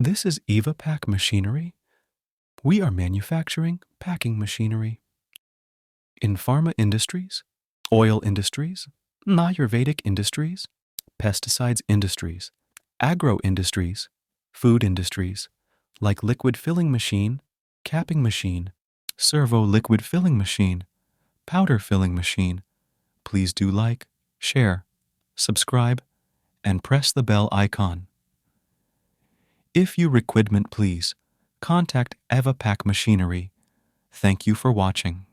This is EVA PACK Machinery. We are manufacturing packing machinery. In pharma industries, oil industries, Ayurvedic industries, pesticides industries, agro industries, food industries, like liquid filling machine, capping machine, servo liquid filling machine, powder filling machine. Please do like, share, subscribe, and press the bell icon. If you requirement, please contact EVA PACK Machinery. Thank you for watching.